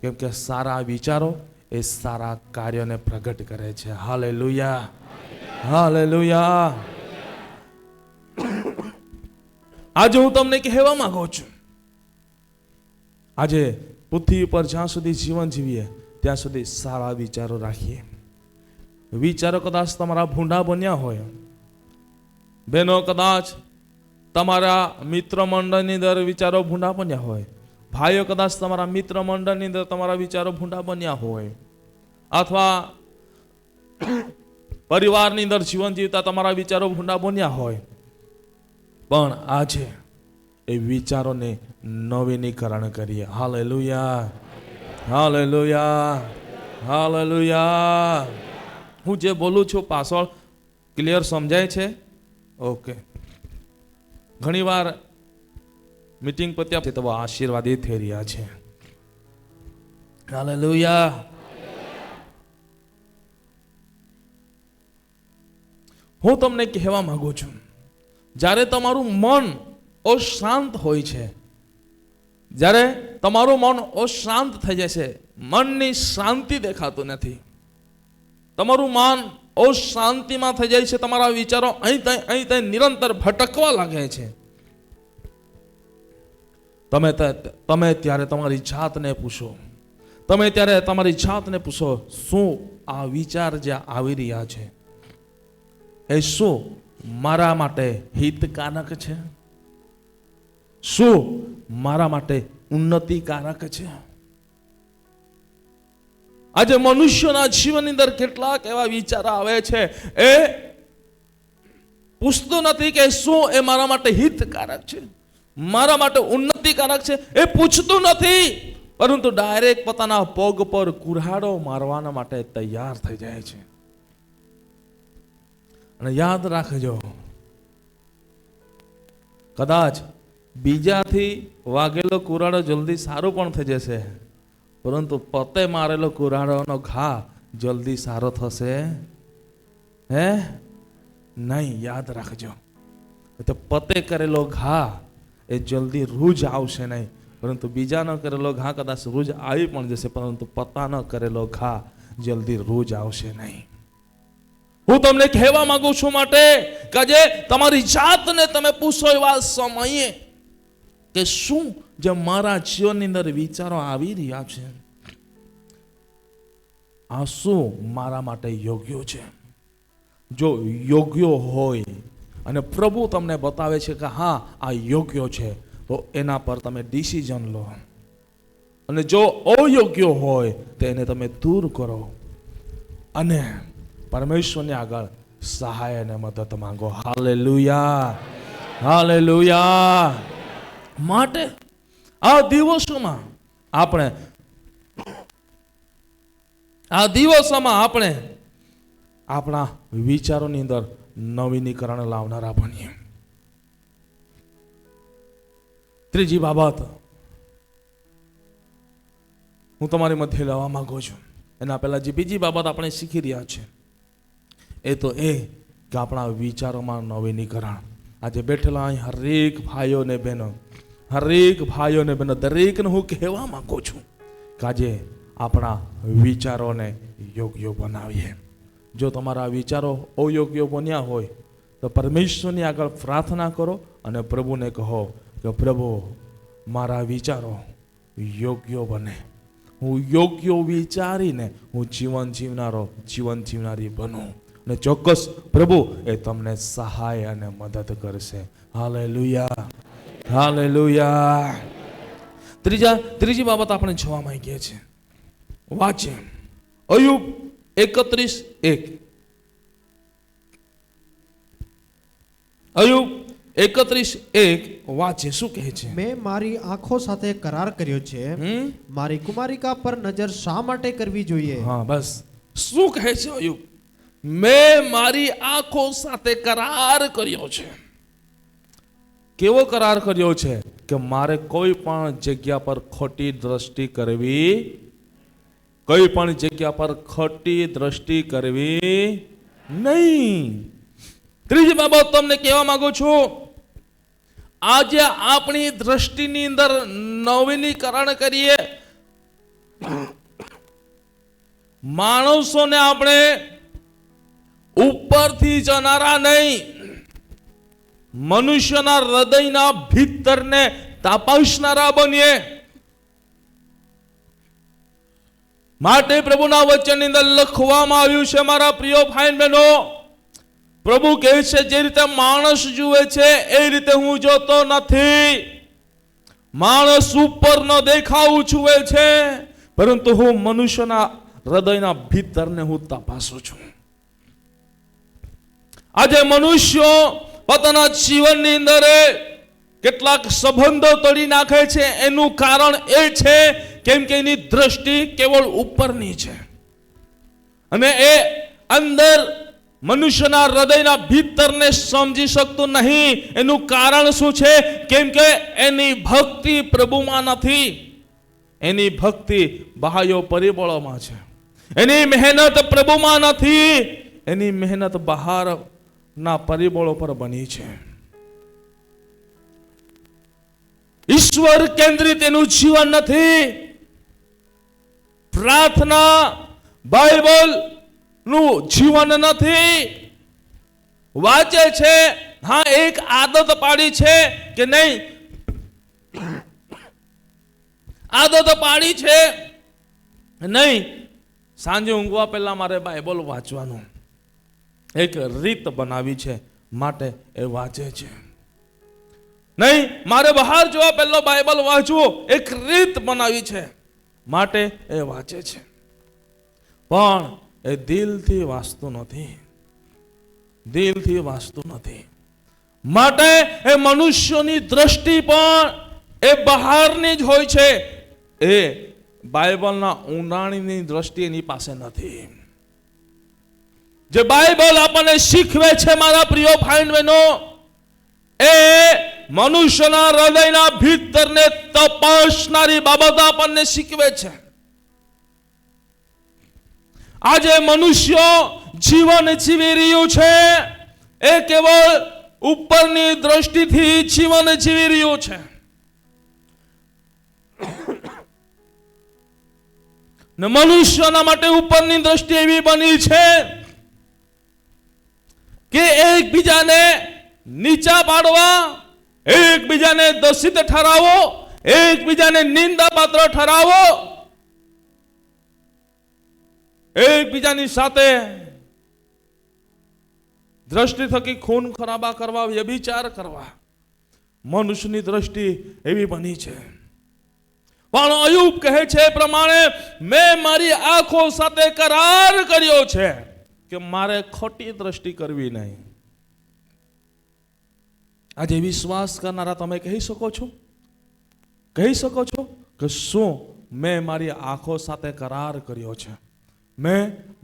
કેમ કે સારા વિચારો એ સારા કાર્યોને પ્રગટ કરે છે. Hallelujah, hallelujah. આજે હું તમને કહેવા માંગુ છું, આજે પૃથ્વી પર જ્યાં સુધી જીવન જીવીએ ત્યાં સુધી સારા વિચારો રાખીએ. વિચારો કદાચ તમારા ભૂંડા બન્યા હોય, બહેનો, કદાચ તમારા મિત્ર મંડળની અંદર વિચારો ભૂંડા બન્યા હોય, ભાઈઓ, કદાચ તમારા મિત્ર મંડળની અંદર તમારા વિચારો ભૂંડા બન્યા હોય, અથવા પરિવારની અંદર જીવન જીવતા તમારા વિચારો ભૂંડા બન્યા હોય, પણ આજે એ વિચારોને નવીનીકરણ કરીએ. Hallelujah, hallelujah, hallelujah. હું જે બોલું છું પાછળ ક્લિયર સમજાય છે? ઓકે. ઘણીવાર મીટિંગ પત્યા પછી તો આશીર્વાદિત થઈ રહ્યા છે. હાલેલુયા. હું તમને કહેવા માંગુ છું, જ્યારે તમારું મન અશાંત હોય છે, જ્યારે તમારું મન અશાંત થઈ જાય છે, મનની શાંતિ દેખાતું નથી, તમારું મન અશાંતિમાં થઈ જાય છે, તમારા વિચારો અહીં ત્યાં નિરંતર ભટકવા લાગે છે, તમે ત્યારે તમારી જાતને પૂછો, તમે ત્યારે તમારી જાતને પૂછો, શું આ વિચાર જે આવી રહ્યા છે એ શું મારા માટે હિતકારક છે? શું મારા માટે ઉન્નતિકારક છે? આજે મનુષ્યના જીવનની અંદર કેટલાક એવા વિચાર આવે છે, એ પૂછતું નથી કે શું એ મારા માટે હિતકારક છે, મારા માટે ઉન્નતિકારક છે. એ પૂછતું નથી, પરંતુ ડાયરેક્ટ પોતાના પગ પર કુરાડો મારવાના માટે તૈયાર થઈ જાય છે. અને યાદ રાખજો, કદાચ બીજાથી વાગેલો કુરાડો જલ્દી સારું પણ થઈ જશે, પરંતુ પતે મારેલો કુરાડોનો ઘા જલ્દી સારો થશે હે નહીં. યાદ રાખજો, તો પતે કરેલો ઘા એ જલ્દી રૂજ આવશે નહીં, પરંતુ બીજાનો કરેલો ઘા કદાચ રૂજ આવી પણ જશે, પરંતુ પતાનો કરેલો ઘા જલ્દી રૂજ આવશે નહીં. હું તમને કહેવા માંગુ છું માટે કે આજે તમારી જાતને તમે પૂછો એવા સમયે કે શું જે મારા જીવનની અંદર વિચારો આવી રહ્યા છે, આ શું મારા માટે યોગ્ય છે? જો યોગ્ય હોય અને પ્રભુ તમને બતાવે છે કે હા આ યોગ્ય છે, તો એના પર તમે ડિસિઝન લો. અને જો અયોગ્ય હોય તો એને તમે દૂર કરો અને પરમેશ્વરની આગળ સહાય અને મદદ માંગો. Hallelujah, hallelujah. માટે આ દિવસોમાં આપણે આપણા વિચારોની અંદર નવીનીકરણ લાવનારા બનીએ. ત્રીજી બાબત હું તમારી મધ્ય લાવવા માંગુ છું. એના પહેલા જે બીજી બાબત આપણે શીખી રહ્યા છે એ તો એ કે આપણા વિચારોમાં નવીનીકરણ. આજે બેઠેલા અહીં હરેક ભાઈઓ ને બહેનો દરેકને હું કહેવા માંગુ છું કે આજે આપણા વિચારોને યોગ્ય બનાવીએ. જો તમારા વિચારો અયોગ્ય બન્યા હોય તો પરમેશ્વરની આગળ પ્રાર્થના કરો અને પ્રભુને કહો કે પ્રભુ મારા વિચારો યોગ્ય બને, હું યોગ્ય વિચારીને હું જીવન જીવનારી બનું. અને ચોક્કસ પ્રભુ એ તમને સહાય અને મદદ કરશે. Hallelujah, hallelujah. ત્રીજી બાબત આપણે જોવા માંગીએ છીએ. વાંચે અયુબ 31:1. અયુબ 31:1 વાંચે શું કહે છે? મેં મારી આંખો સાથે કરાર કર્યો છે, મારી કુમારિકા પર નજર શા માટે કરવી જોઈએ? હા, બસ શું કહે છે અયુબ? મેં મારી આંખો સાથે કરાર કર્યો છે. કેવો કરાર કર્યો છે? કે મારે કોઈ પણ જગ્યા પર ખોટી દ્રષ્ટિ કરવી, કોઈ પણ જગ્યા પર ખોટી દ્રષ્ટિ કરવી નહીં. ત્રીજી બાબત તમને કહેવા માંગુ છું, આજે આપણી દ્રષ્ટિની અંદર નવીનીકરણ કરીએ. માણસોને આપણે ઉપરથી જનારા નહીં, મનુષ્યના હૃદયના ભીતરને તપાસનારા બનીએ. માટે પ્રભુના વચનની અંદર લખવામાં આવ્યું છે, મારા પ્રિય ભાઈ બહેનો, પ્રભુ કહે છે જે રીતે માણસ જુએ છે એ રીતે હું જોતો નથી. માણસ ઉપરનો દેખાવ જુએ છે, પરંતુ હું મનુષ્યના હૃદયના ભીતરને હું તપાસું છું. આજે મનુષ્યો પોતાના જીવનની અંદર કેટલાક સંબંધો તોડી નાખે છે. એનું કારણ એ છે કેમ કે એની દ્રષ્ટિ કેવળ ઉપરની છે અને એ અંદર મનુષ્યના હૃદયના ભીતરને સમજી શકતું નહીં. એનું કારણ શું છે? કેમ કે એની ભક્તિ પ્રભુમાં નથી, એની ભક્તિ બાહ્ય પરિબળોમાં છે. એની મહેનત પ્રભુમાં નથી, એની મહેનત બહારના પરિબળો પર બની છે. ઈશ્વર કેન્દ્રિત એનું જીવન નથી. પ્રાર્થના, બાઇબલ નું જીવન નથી. વાંચે છે, હા એક આદત પાડી છે કે નહીં, આદત પાડી છે નહીં, સાંજે ઊંઘવા પહેલા મારે બાઇબલ વાંચવાનું એક રીત બનાવી છે. માટે એ વાંચે છે. નહીં મારે બહાર જવા પહેલો બાઇબલ વાંચવો એક રીત બનાવી છે માટે એ વાંચે છે, પણ એ દિલથી વાંચતું નથી, દિલથી વાંચતું નથી. માટે એ મનુષ્યની દ્રષ્ટિ પણ એ બહારની જ હોય છે, એ બાઇબલના ઊંડાણની દ્રષ્ટિ એની પાસે નથી. જે બાઇબલ આપણને શીખવે છે મારા પ્રિય ભાઈ બહેનો, એ મનુષ્યના હૃદયના ભીતરને તપાસનારી બાબતો આપણને શીખવે છે. આજે મનુષ્ય જીવન જીવી રહ્યું છે એ કેવળ ઉપરની દ્રષ્ટિથી જીવન જીવી રહ્યું છે. ને મનુષ્યના માટે ઉપરની દ્રષ્ટિ એવી બની છે કે એકબીજાને નીચા પાડવા, એકબીજાને દોષિત ઠરાવો, એકબીજાને નિંદાપાત્ર ઠરાવો, એકબીજાની સાથે દ્રષ્ટિ થકી ખૂન ખરાબા કરવા, વ્યભિચાર કરવા, મનુષ્યની દ્રષ્ટિ એવી બની છે. પણ અયુબ કહે છે એ પ્રમાણે મેં મારી આંખો સાથે કરાર કર્યો છે કે મારે ખોટી દ્રષ્ટિ કરવી નહીં. આજે વિશ્વાસ કરનારા તમે કહી શકો છો, કહી શકો છો કે શું મેં મારી આંખો સાથે કરાર કર્યો છે, મેં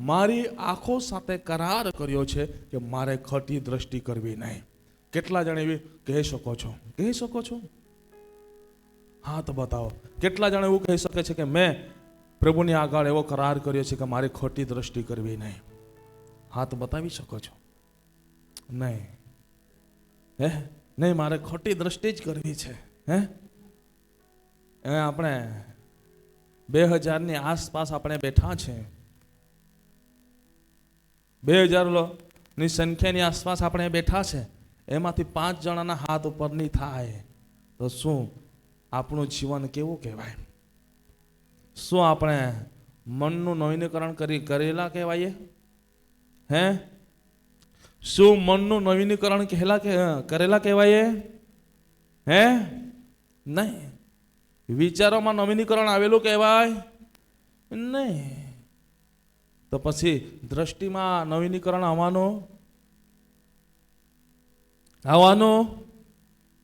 મારી આંખો સાથે કરાર કર્યો છે કે મારે ખોટી દ્રષ્ટિ કરવી નહીં. કેટલા જણ એવી કહી શકો છો? કહી શકો છો? હાથ બતાવો. કેટલા જણ એવું કહી શકે છે કે મેં પ્રભુની આગળ એવો કરાર કર્યો છે કે મારી ખોટી દ્રષ્ટિ કરવી નહીં? હાથ બતાવી શકો છો? નહીં, હે નહીં, મારે ખોટી દ્રષ્ટિ જ કરવી છે. હે આપણે 2000ની આસપાસ આપણે બેઠા છે, 2000ની સંખ્યાની આસપાસ આપણે બેઠા છે, એમાંથી 5 જણાના હાથ ઉપર નહીં થાય તો શું આપણું જીવન કેવું કહેવાય? શું આપણે મનનું નવીનીકરણ કરેલા કહેવાય? હે શું મનનું નવીનીકરણ કરેલા કહેવાય? હે નહીં. વિચારોમાં નવીનીકરણ આવેલું કહેવાય નહીં. તો પછી દ્રષ્ટિમાં નવીનીકરણ આવવાનું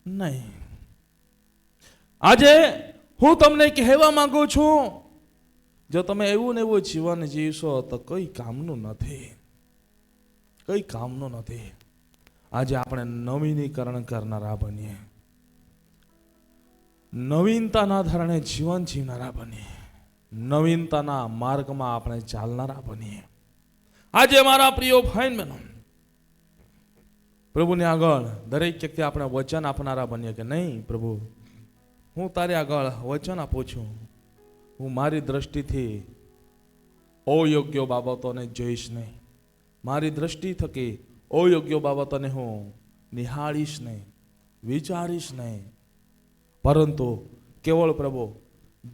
નહીં. આજે હું તમને કહેવા માંગુ છું, જો તમે એવું ને એવું જીવન જીવશો તો કઈ કામનું નથી, કઈ કામનું નથી. આજે આપણે નવીનીકરણ કરનારા બનીએ, નવીનતાના ધોરણે જીવન જીવનારા બનીએ, નવીનતાના માર્ગમાં આપણે ચાલનારા બનીએ. આજે મારા પ્રિય ભાઈ બહેનો, પ્રભુની આગળ દરેક વ્યક્તિ આપણે વચન આપનારા બનીએ કે નહીં પ્રભુ, હું તારી આગળ વચન આપું છું, હું મારી દ્રષ્ટિથી અયોગ્ય બાબતોને જોઈશ નહીં, મારી દ્રષ્ટિ થકી અયોગ્ય બાબતોને હું નિહાળીશ નહીં, વિચારીશ નહીં, પરંતુ કેવળ પ્રભુ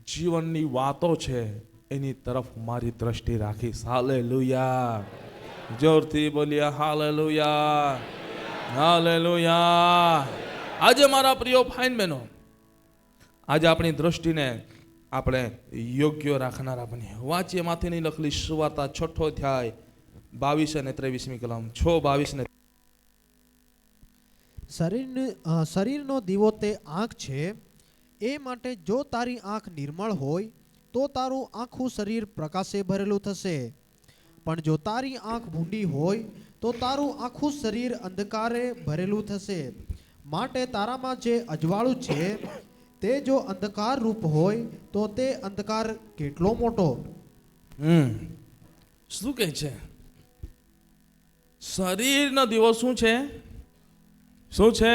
જીવનની વાતો છે એની તરફ મારી દ્રષ્ટિ રાખીશ. હાલેલુયા. જોરથી બોલ્યા હાલેલુયા, હાલેલુયા. આજે મારા પ્રિય ભાઈ બહેનો, આજે આપણી દ્રષ્ટિને આપણે યોગ્ય રાખનારા બનીએ. વાંચીએ માથેની લખેલી સુવાર્તા 6 અધ્યાય 22 અને 23મી કલમ 6:22 ને શરીરનો દીવો તે આંખ છે, એ માટે જો તારી આંખ નિર્મળ હોય તો તારું આખું શરીર પ્રકાશે ભરેલું થશે, પણ જો તારી આંખ ભૂંડી હોય તો તારું આખું શરીર અંધકારે ભરેલું થશે. માટે તારામાં જે અજવાળું છે તે જો અંધકાર રૂપ હોય તો તે અંધકાર કેટલો મોટો. શું કહે છે? શરીરનો દીવો શું છે? શું છે?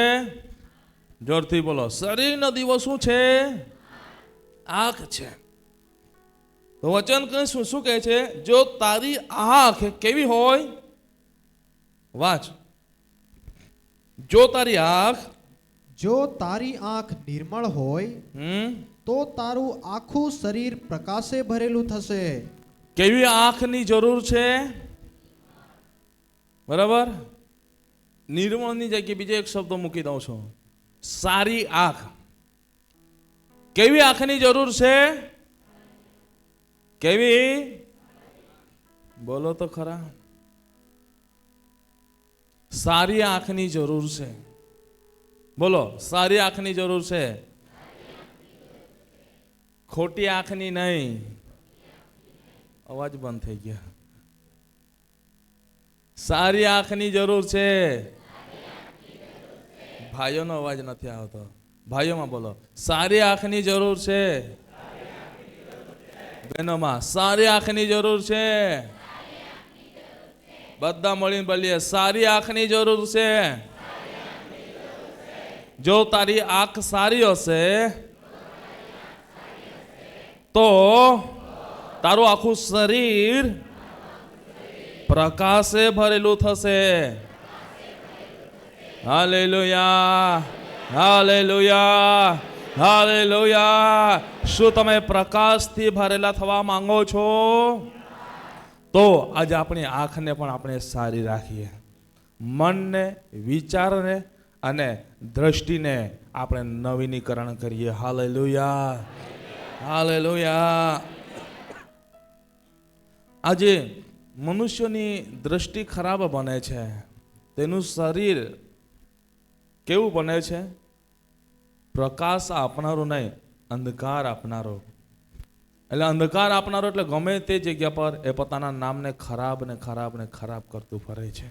જોરથી બોલો. શરીરનો દીવો શું છે? આંખ છે. તો વચન શું કહે છે? જો તારી આંખ કેવી હોય, વાંચ, જો તારી આંખ નિર્મળ હોય તો તારું આખું શરીર પ્રકાશે ભરેલું થશે. કેવી આંખની જરૂર છે? બરાબર. નિર્મળની જગ્યાએ બીજો એક શબ્દ મૂકી દઉં છું, સારી આંખ. કેવી આંખની જરૂર છે? કેવી? બોલો તો ખરા. સારી આંખની જરૂર છે. બોલો, સારી આંખની જરૂર છે, ખોટી આંખની નહીં. અવાજ બંધ થઈ ગયા. સારી આંખની જરૂર છે. ભાઈઓનો અવાજ નથી આવતો. ભાઈઓમાં બોલો, સારી આંખની જરૂર છે. બહેનોમાં, સારી આંખની જરૂર છે. બધા મળીને બોલીએ, સારી આંખની જરૂર છે. જો તારી આંખ સારી હશે તો તારું આખું શરીર પ્રકાશે ભરેલું થશે. Hallelujah, hallelujah, hallelujah. શું તમે પ્રકાશથી ભરેલા થવા માંગો છો? તો આજે આપણી આંખને પણ આપણે સારી રાખીએ. મનને, વિચારને અને દ્રષ્ટિને આપણે નવીનીકરણ કરીએ. Hallelujah, hallelujah. આજે મનુષ્યની દ્રષ્ટિ ખરાબ બને છે. તેનું શરીર કેવું બને છે? પ્રકાશ આપનારો નહીં, અંધકાર આપનારો. એટલે અંધકાર આપનારો એટલે ગમે તે જગ્યા પર એ પોતાના નામને ખરાબ ને ખરાબ ને ખરાબ કરતું ફરે છે.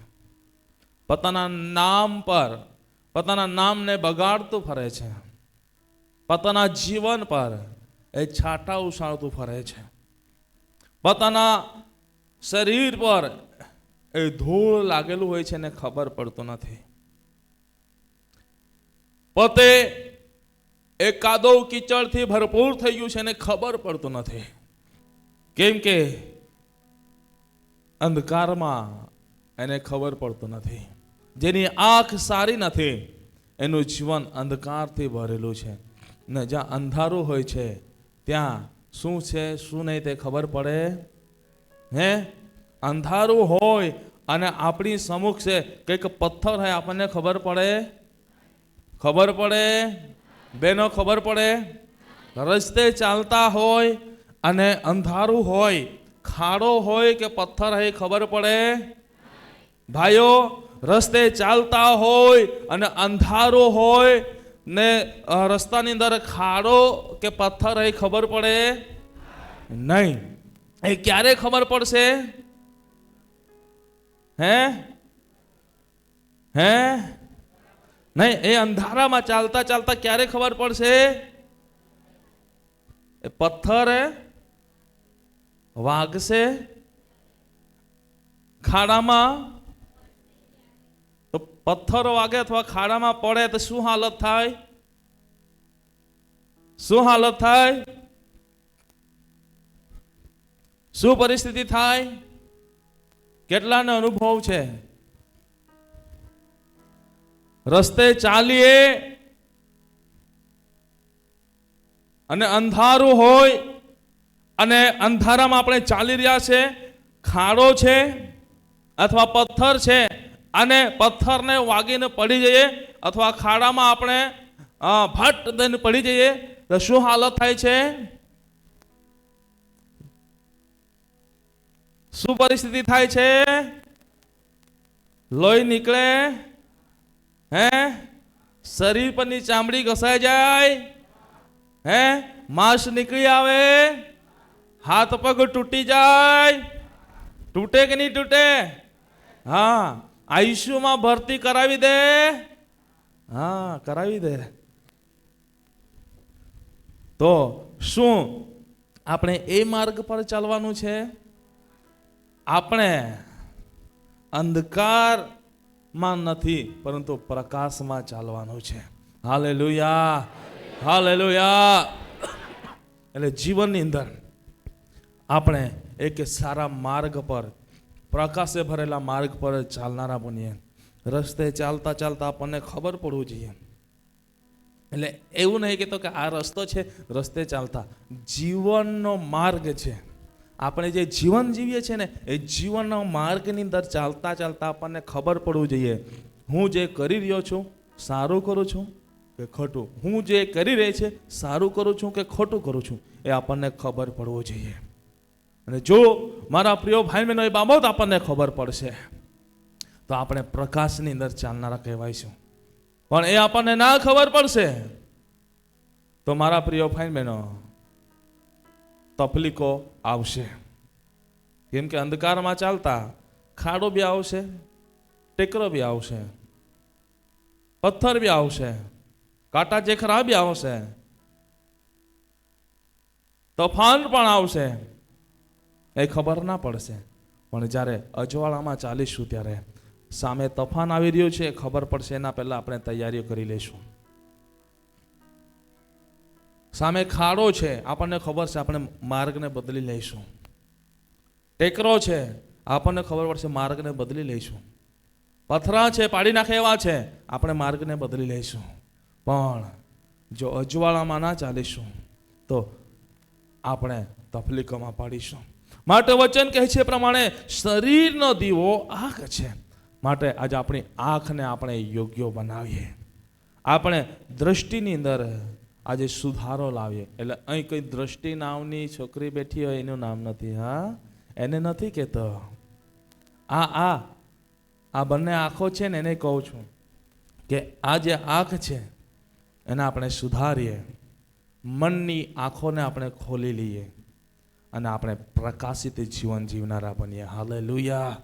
પોતાના નામ પર, પોતાના નામને બગાડતું ફરે છે. પોતાના જીવન પર એ છાંટા ઉછાળતું ફરે છે. પોતાના શરીર પર એ ધૂળ લાગેલું હોય છે ને ખબર પડતું નથી. પોતે એ કાદવ કીચડથી ભરપૂર થઈ ગયું છે ને ખબર પડતું નથી. કેમ કે અંધકારમાં એને ખબર પડતું નથી. જેની આંખ સારી નથી એનું જીવન અંધકારથી ભરેલું છે. ને જ્યાં અંધારું હોય છે ત્યાં શું છે શું નહીં તે ખબર પડે. હે, અંધારું હોય અને આપણી સમુખ છે કંઈક પથ્થર હોય, આપણને ખબર પડે? ખબર પડે? બેનો ખબર પડે? રસ્તે ચાલતા હોય અને અંધારું હોય, ખાડો હોય કે પથ્થર હોય, ખબર પડે? ભાઈઓ, રસ્તે ચાલતા હોય અને અંધારું હોય ને રસ્તાની અંદર ખાડો કે પથ્થર હોય, ખબર પડે નહીં. એ ક્યારે ખબર પડશે? હે હે નહીં, એ અંધારામાં ચાલતા ચાલતા ક્યારે ખબર પડશે? એ પથ્થર વાગશે ખાડામાં તો પથ્થર વાગે અથવા ખાડામાં પડે તો શું હાલત થાય? શું હાલત થાય? શું પરિસ્થિતિ થાય? કેટલાને અનુભવ છે? રસ્તે ચાલીએ અને અંધારું હોય અને અંધારામાં આપણે ચાલી રહ્યા છે, ખાડો છે અથવા પથ્થર છે અને પથ્થરને વાગીને પડી જઈએ અથવા ખાડામાં આપણે ભટ દઈને પડી જઈએ તો શું હાલત થાય છે? શું પરિસ્થિતિ થાય છે? લોહી નીકળે, હે, શરીર પરની ચામડી ઘસાઈ જાય, હે, માંસ નીકળી આવે, હાથ પગ તૂટી જાય. તૂટે કે નહીં તૂટે? હા. આઈસીયુમાં ભરતી કરાવી દે. હા, કરાવી દે. તો શું આપણે એ માર્ગ પર ચાલવાનું છે? આપણે અંધકારમાં નથી પરંતુ પ્રકાશમાં ચાલવાનું છે. Hallelujah, hallelujah. એટલે જીવનની અંદર આપણે એક સારા માર્ગ પર, પ્રકાશે ભરેલા માર્ગ પર ચાલનારા બનીએ. રસ્તે ચાલતા ચાલતા આપણને ખબર પડવું જોઈએ. એટલે એવું નહીં કહેતો કે આ રસ્તો છે, રસ્તે ચાલતા જીવનનો માર્ગ છે. આપણે જે જીવન જીવીએ છીએ ને એ જીવનના માર્ગની અંદર ચાલતા ચાલતા આપણને ખબર પડવું જોઈએ હું જે કરી રહ્યો છું સારું કરું છું કે ખોટું, હું જે કરી રહી છે સારું કરું છું કે ખોટું કરું છું, એ આપણને ખબર પડવું જોઈએ. અને જો મારા પ્રિય ભાઈ બહેનો એ બાબત આપણને ખબર પડશે તો આપણે પ્રકાશની અંદર ચાલનારા કહેવાયશું. પણ એ આપણને ના ખબર પડશે તો મારા પ્રિય ભાઈ બહેનો તકલીફો આવશે. કેમ કે અંધકારમાં ચાલતા ખાડો બી આવશે, ટેકરો બી આવશે, પથ્થર બી આવશે, કાંટા જેખરા બી આવશે, તોફાન પણ આવશે. એ ખબર ના પડશે. પણ જ્યારે અજવાળામાં ચાલીશું ત્યારે સામે તોફાન આવી રહ્યું છે એ ખબર પડશે. એના પહેલા આપણે તૈયારીઓ કરી લઈશું. સામે ખાડો છે આપણને ખબર છે, આપણે માર્ગને બદલી લઈશું. ટેકરો છે આપણને ખબર પડશે, માર્ગને બદલી લઈશું. પથરા છે પાડી નાખે એવા છે, આપણે માર્ગને બદલી લઈશું. પણ જો અજવાળામાં ના ચાલીશું તો આપણે તકલીફોમાં પડીશું. માટે વચન કહે છે પ્રમાણે શરીરનો દીવો આંખ છે. માટે આજે આપણી આંખને આપણે યોગ્ય બનાવીએ, આપણે દ્રષ્ટિની અંદર આજે સુધારો લાવીએ. એટલે અહીં કઈ દ્રષ્ટિ નામની છોકરી બેઠી હોય એનું નામ નથી, હા, એને નથી કહેતો. આ બંને આંખો છે ને એને કહું છું કે આ જે આંખ છે એને આપણે સુધારીએ, મનની આંખોને આપણે ખોલી લઈએ અને આપણે પ્રકાશિત જીવન જીવનારા બનીએ. Hallelujah,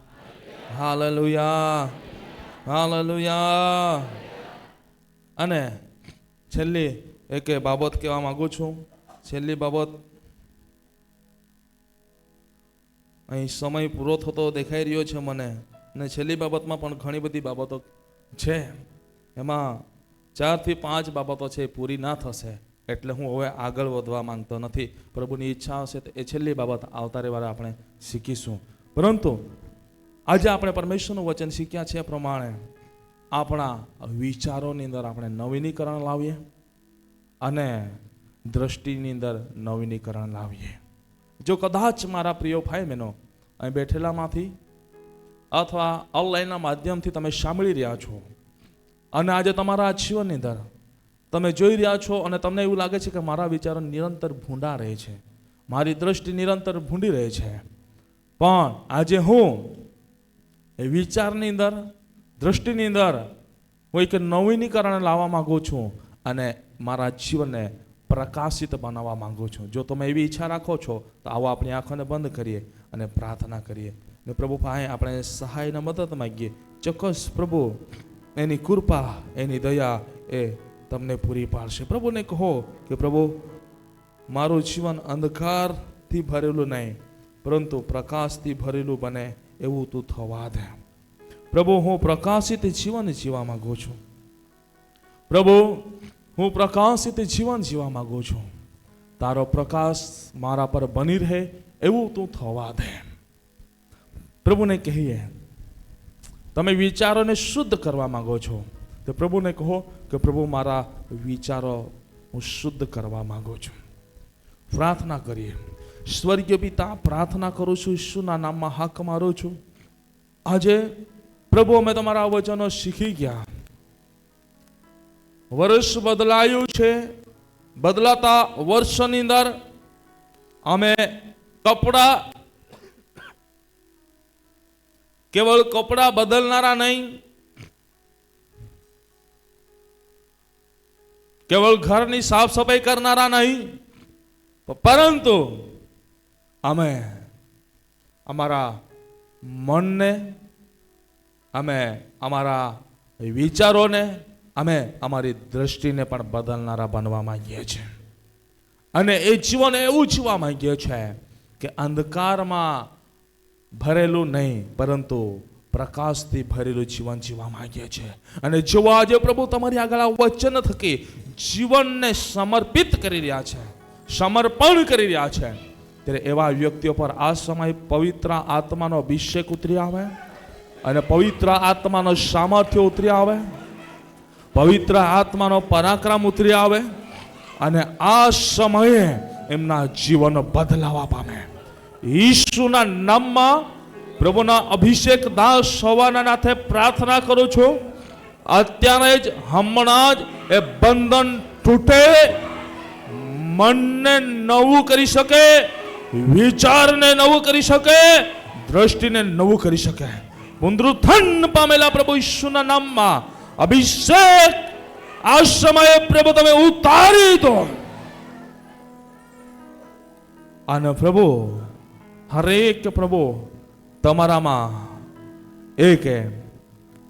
hallelujah, hallelujah. અને છેલ્લી એક બાબત કહેવા માંગુ છું. છેલ્લી બાબત, અહીં સમય પૂરો થતો દેખાઈ રહ્યો છે મને, અને છેલ્લી બાબતમાં પણ ઘણી બધી બાબતો છે. એમાં 4 થી 5 બાબતો છે, પૂરી ના થશે એટલે હું હવે આગળ વધવા માંગતો નથી. પ્રભુની ઈચ્છા હશે તો એ છેલ્લી બાબત આવતા રવિવારે આપણે શીખીશું. પરંતુ આજે આપણે પરમેશ્વરનું વચન શીખ્યા છે એ પ્રમાણે આપણા વિચારોની અંદર આપણે નવીનીકરણ લાવીએ અને દ્રષ્ટિની અંદર નવીનીકરણ લાવીએ. જો કદાચ મારા પ્રિય ભાઈ બહેનો અહીં બેઠેલામાંથી અથવા ઓનલાઈનના માધ્યમથી તમે સાંભળી રહ્યા છો અને આજે તમારા જીવનની અંદર તમે જોઈ રહ્યા છો અને તમને એવું લાગે છે કે મારા વિચારો નિરંતર ભૂંડા રહે છે, મારી દ્રષ્ટિ નિરંતર ભૂંડી રહે છે, પણ આજે હું એ વિચારની અંદર, દ્રષ્ટિની અંદર હું એક નવીનીકરણ લાવવા માંગુ છું અને મારા જીવનને પ્રકાશિત બનાવવા માંગુ છું. જો તમે એવી ઈચ્છા રાખો છો તો આવો આપણી આંખોને બંધ કરીએ અને પ્રાર્થના કરીએ ને પ્રભુ પાસે આપણે સહાયના મદદ માંગીએ. ચોક્કસ પ્રભુ એની કૃપા, એની દયા એ તમને પૂરી પાડશે. પ્રભુને કહો કે પ્રભુ મારું જીવન અંધકારથી ભરેલું નહીં પરંતુ પ્રકાશથી ભરેલું બને એવું તું થવા દે. પ્રભુ હું પ્રકાશિત જીવન જીવવા માંગુ છું. પ્રભુ હું પ્રકાશિત જીવન જીવવા માંગુ છું. તારો પ્રકાશ મારા પર બની રહે એવું તું થવા દે. પ્રભુને કહીએ, તમે વિચારોને શુદ્ધ કરવા માંગો છો તો પ્રભુને કહો કે પ્રભુ મારા વિચારો હું શુદ્ધ કરવા માંગુ છું. પ્રાર્થના કરીએ. સ્વર્ગીય પિતા, પ્રાર્થના કરું છું, ઈસુના નામમાં હાક મારું છું. આજે પ્રભુ અમે તમારા વચનો શીખી ગયા. વર્ષ બદલાયું છે. બદલાતા વર્ષની અંદર અમે કેવળ કપડા બદલનારા નહીં, કેવળ ઘરની સાફ સફાઈ કરનારા નહીં, પરંતુ અમે અમારા મનને, અમે અમારા વિચારોને, અમે અમારી દ્રષ્ટિને પણ બદલનારા બનવા માંગીએ છીએ. અને એ જીવન એવું જીવવા માંગીએ છીએ કે અંધકારમાં ભરેલું નહીં પરંતુ પ્રકાશથી ભરેલું જીવન જીવવા માંગીએ છીએ. અને જો આજે પ્રભુ તમારી આગળ આ વચન થકી જીવનને સમર્પિત કરી રહ્યા છે, સમર્પણ કરી રહ્યા છે, ત્યારે એવા વ્યક્તિઓ પર આ સમય પવિત્ર આત્માનો અભિષેક ઉતરી આવે અને પવિત્ર આત્માનો સામર્થ્ય ઉતરી આવે, પવિત્ર આત્માનો પરાક્રમ ઉતરી આવે અને આ સમયે એમના જીવન બદલાવા પામે. ઈસુના નામમાં પ્રભુના અભિષેક દાસ હોવાના નાથે પ્રાર્થના કરું છું અત્યારે જ હમણાં જ એ બંધન તૂટે, મનને નવું કરી શકે, વિચારને નવું કરી શકે, દ્રષ્ટિને નવું કરી શકે. પુનરુત્થાન પામેલા પ્રભુ ઈસુના નામમાં અભિષેક આ સમયે પ્રભુ તમે ઉતારી દો. અને પ્રભુ હરેક પ્રભુ તમારામાં એક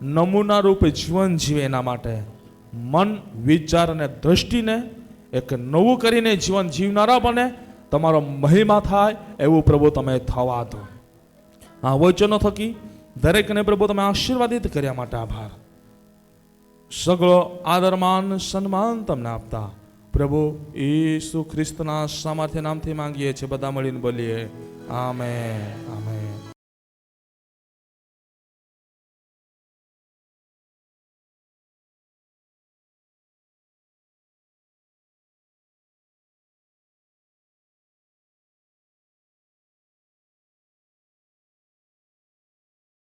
નમૂના રૂપે જીવન જીવે એના માટે મન, વિચાર અને દ્રષ્ટિને એક નવું કરીને જીવન જીવનારા બને, તમારો મહિમા થાય એવું પ્રભુ તમે થવા દો. આ વચનો થકી દરેકને પ્રભુ તમે આશીર્વાદિત કર્યા માટે આભાર. સગળો આદરમાન સન્માન તમને આપતા પ્રભુ ઈસુ ખ્રિસ્તના સામર્થ્ય નામથી માંગીએ છીએ. બધા મળીને બોલીએ આમેન, આમેન.